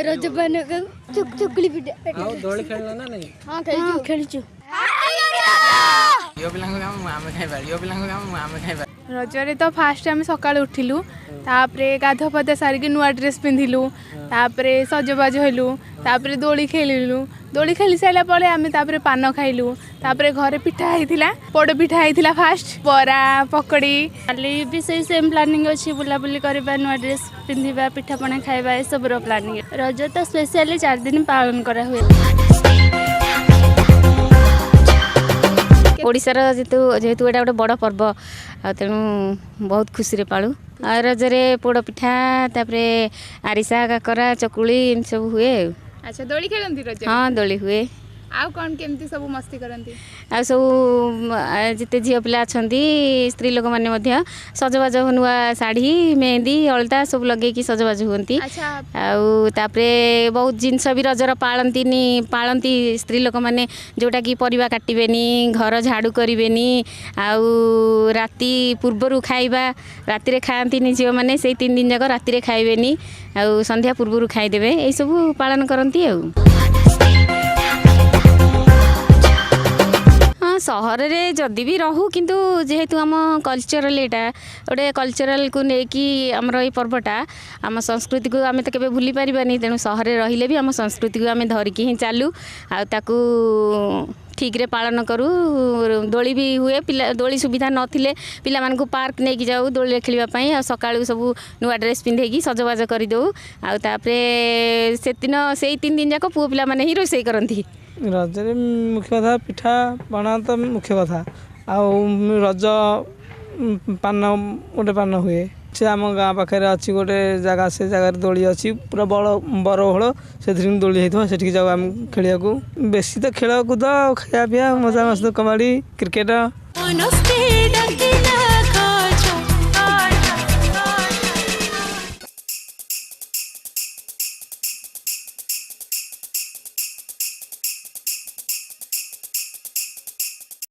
रजपान चुकली पिटा दोली खेलना ना नहीं हां खेलचु यो पिलांको काम आमे खाइबा यो पिलांको काम आमे खाइबा रजरे तो फास्ट आम सकाल उठिलु तापरे गाधा पदा सारिकी नुआ ड्रेस पिंधिलु तापरे सजबाज हेलु तापरे दोली खेलिलु दोली खेली सारा पर आम तापरे पान खाइलु तापरे घरे पिठा होइतिला पोड़ पिठा होइतिला फास्ट बरा पकड़ी खाली भी सही सेम प्लानिंग अछि बुलाबुली करबा नुआ ड्रेस पिंधिबा पिठा पना खाइबा ए सब रो प्लानिंग रज तो स्पेशली 4 दिन पालन करा हुए ओडिशार जेहेतु एटा गोटे बड़ पर्व तेणु बहुत खुशी रे पालू रजरे पोड़ पिठा तापरे आरिसा काकरा चकुली सब हुए। अच्छा दोली खेलंती रज हाँ दोली हुए आउ कौन केमती सब मस्ती करंती आ सब जिते झील पिला अच्छी स्त्री लोक मैंने सजबाज नुआ शाढ़ी मेहंदी अलता सब लगे सजबाज हुंती आउे बहुत जिनस भी रजर पालती स्त्री लोक मैंने जोटा कि परिवा काटबेनी घर झाड़ू करें आउ राति पूर्वर खाइबा राति खाती झील मैंने से 3 दिन जाक राति खाइबेनी आउ संध्या पूर्वर खाईदेवे ये सब पालन करती आउ सहर रे जदि भी रहू किंतु जेहेतु आम कल्चरल एटा गोटे कल्चरल को लेकिन आमर ये पर्वटा आम संस्कृति को आम तो केबे भूली पारिबानी तेणु सहर रहिले भी आम संस्कृति को आम धरिकी ही चालू आकु ठीक रे पालन करूँ दोली भी हुए पिला दोली सुविधा नथिले पिला मानकु पार्क नहीं जाऊ दोली खेलिबा पई आ सकाळू सब नुआ ड्रेस पिंधेकी सजबाज कर दऊ आउे से दिन से 3 दिन जाक पुओ पिला माने ही रोसई करंती रजरे मुख्य कथा पिठा पना तो मुख्य कथा रज पान गोटे पान हुए से आम गाँ पाखे अच्छी गोटे जगह से जगह दोली अच्छी पूरा बरहल से दोली होता है से जाऊ आम खेल बेसी तो खेल कूद खाया पीया मजा मस्त कबाड़ी क्रिकेट